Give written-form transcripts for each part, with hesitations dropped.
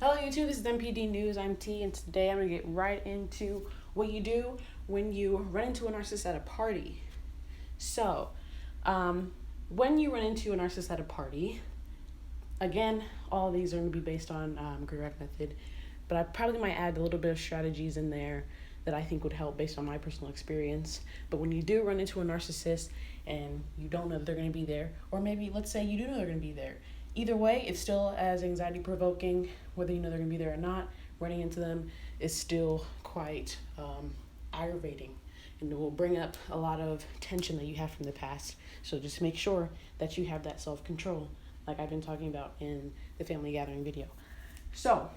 Hello YouTube, this is MPD News. I'm T, and today I'm going to get right into what you do when you run into a narcissist at a party. So, when you run into a narcissist at a party, again, all of these are going to be based on correct method, but I probably might add a little bit of strategies in there that I think would help based on my personal experience. But when you do run into a narcissist and you don't know that they're going to be there, or maybe let's say you do know they're going to be there, either way, it's still as anxiety provoking, whether you know they're going to be there or not. Running into them is still quite aggravating, and it will bring up a lot of tension that you have from the past. So just make sure that you have that self-control, like I've been talking about in the family gathering video. So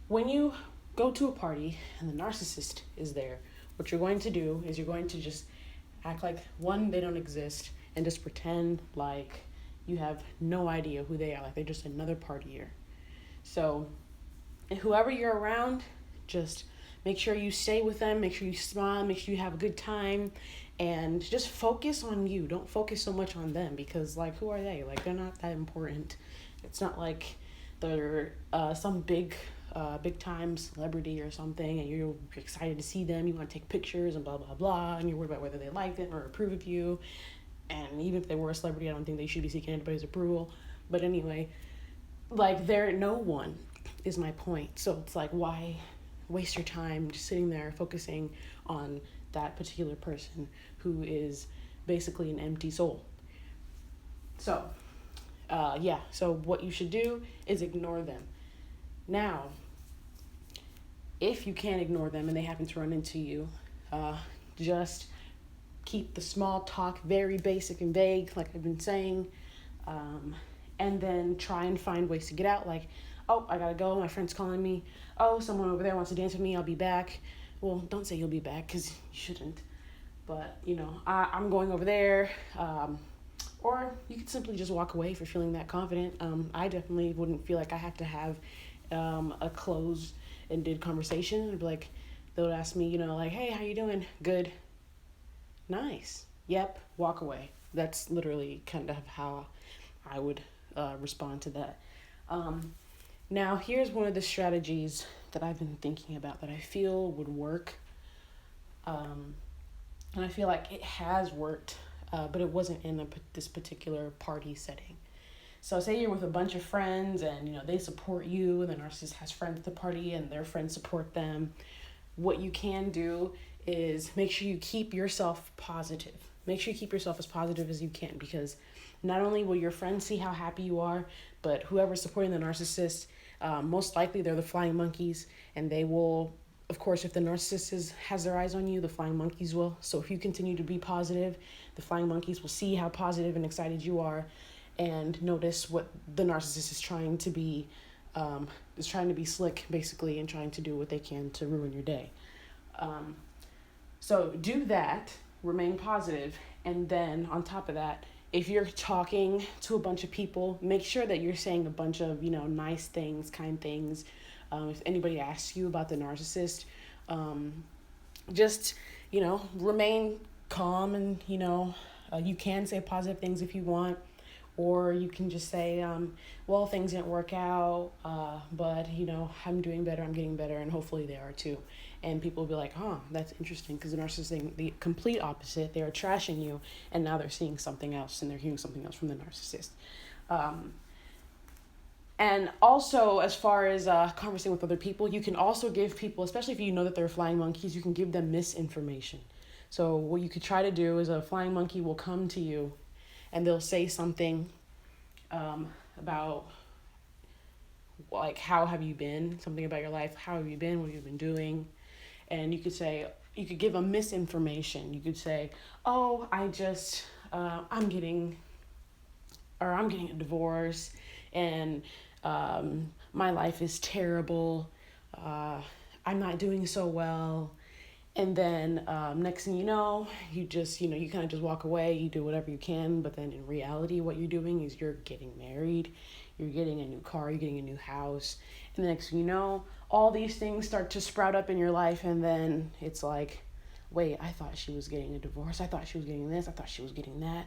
when you go to a party and the narcissist is there, what you're going to do is you're going to just act like, one, they don't exist, and just pretend like you have no idea who they are, like they're just another partier. So whoever you're around, just make sure you stay with them, make sure you smile, make sure you have a good time, and just focus on you. Don't focus so much on them, because like, who are they? Like, they're not that important. It's not like they're some big time celebrity or something, and you're excited to see them, you want to take pictures and blah blah blah, and you're worried about whether they like them or approve of you. And even if they were a celebrity, I don't think they should be seeking anybody's approval. But anyway, like, they're no one is my point. So it's like, why waste your time just sitting there focusing on that particular person who is basically an empty soul? So so what you should do is ignore them. Now, if you can't ignore them and they happen to run into you, just keep the small talk very basic and vague, like I've been saying, and then try and find ways to get out. Like, oh, I gotta go, my friend's calling me. Oh, someone over there wants to dance with me, I'll be back. Well, don't say you'll be back, because you shouldn't. But, I'm going over there. Or you could simply just walk away if you're feeling that confident. I definitely wouldn't feel like I have to have a closed ended conversation. It'd be like, they would ask me, like, hey, how you doing? Good. Nice. Yep. Walk away. That's literally kind of how I would respond to that. Now, here's one of the strategies that I've been thinking about that I feel would work. And I feel like it has worked, but it wasn't in this particular party setting. So say you're with a bunch of friends and, they support you, and the narcissist has friends at the party and their friends support them. What you can do is make sure you keep yourself positive. Make sure you keep yourself as positive as you can, because not only will your friends see how happy you are, but whoever's supporting the narcissist, most likely they're the flying monkeys, and they will, of course, if the narcissist has their eyes on you, the flying monkeys will. So if you continue to be positive, the flying monkeys will see how positive and excited you are and notice what the narcissist is trying to be slick, basically, and trying to do what they can to ruin your day. So do that, remain positive, and then on top of that, if you're talking to a bunch of people, make sure that you're saying a bunch of, nice things, kind things. If anybody asks you about the narcissist, just, remain calm, and, you can say positive things if you want, or you can just say, well, things didn't work out, but, I'm doing better, I'm getting better, and hopefully they are too. And people will be like, that's interesting, because the narcissist is the complete opposite. They are trashing you, and now they're seeing something else, and they're hearing something else from the narcissist. And also, as far as conversing with other people, you can also give people, especially if you know that they're flying monkeys, you can give them misinformation. So what you could try to do is a flying monkey will come to you, and they'll say something about, like, how have you been? Something about your life. How have you been? What have you been doing? And you could give them misinformation. You could say, oh, I'm getting a divorce, and my life is terrible. I'm not doing so well. And then next thing you know, you just, you kind of just walk away, you do whatever you can, but then in reality, what you're doing is you're getting married, you're getting a new car, you're getting a new house, and the next thing you know, all these things start to sprout up in your life, and then it's like, wait, I thought she was getting a divorce, I thought she was getting this, I thought she was getting that.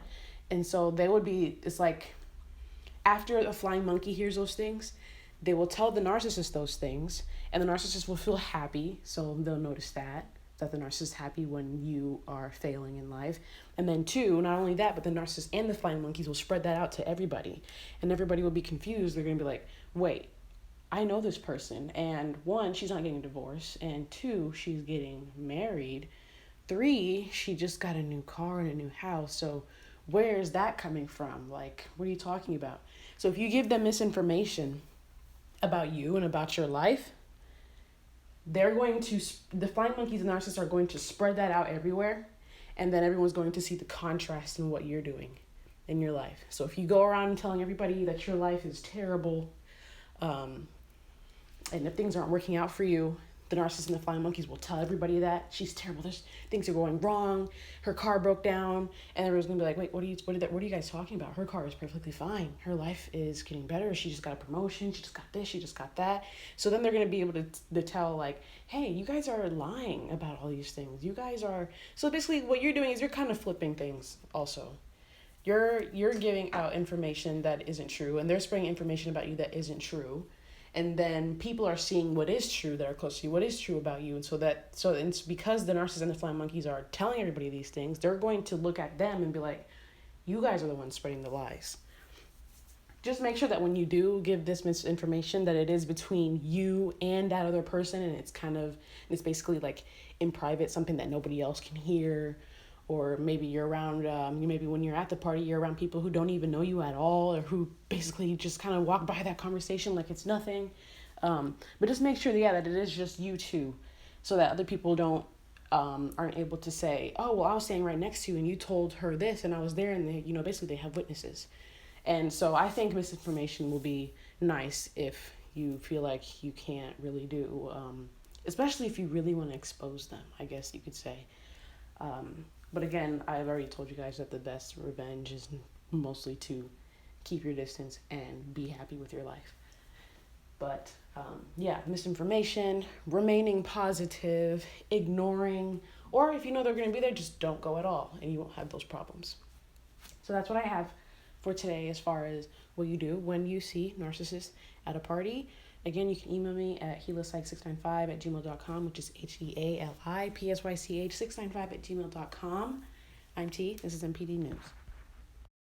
And so it's like, after a flying monkey hears those things, they will tell the narcissist those things, and the narcissist will feel happy, so they'll notice that the narcissist is happy when you are failing in life. And then two, not only that, but the narcissist and the flying monkeys will spread that out to everybody, and everybody will be confused. They're going to be like, wait, I know this person, and one, she's not getting a divorce, and two, she's getting married, three, she just got a new car and a new house, so where is that coming from? Like, what are you talking about? So if you give them misinformation about you and about your life, the flying monkeys and narcissists are going to spread that out everywhere, and then everyone's going to see the contrast in what you're doing in your life. So if you go around telling everybody that your life is terrible, and if things aren't working out for you, the narcissist and the flying monkeys will tell everybody that she's terrible. Things are going wrong. Her car broke down, and everyone's gonna be like, "Wait, what are you guys talking about? Her car is perfectly fine. Her life is getting better. She just got a promotion. She just got this. She just got that." So then they're gonna be able to tell, like, "Hey, you guys are lying about all these things. You guys are." So basically, what you're doing is you're kind of flipping things. Also, you're giving out information that isn't true, and they're spreading information about you that isn't true. And then people are seeing what is true that are close to you, what is true about you. And so it's because the narcissists and the flying monkeys are telling everybody these things, they're going to look at them and be like, you guys are the ones spreading the lies. Just make sure that when you do give this misinformation, that it is between you and that other person, and it's basically like in private, something that nobody else can hear. Or maybe you're around, maybe when you're at the party, you're around people who don't even know you at all, or who basically just kind of walk by that conversation like it's nothing. But just make sure, that it is just you two, so that other people aren't able to say, oh, well, I was standing right next to you and you told her this and I was there, and they, basically they have witnesses. And so I think misinformation will be nice if you feel like you can't really do, especially if you really want to expose them, I guess you could say. But again, I've already told you guys that the best revenge is mostly to keep your distance and be happy with your life. But misinformation, remaining positive, ignoring, or if you know they're going to be there, just don't go at all and you won't have those problems. So that's what I have for today as far as what you do when you see narcissists at a party. Again, you can email me at healipsych695@gmail.com, which is HEALIPSYCH695@gmail.com. I'm T. This is MPD News.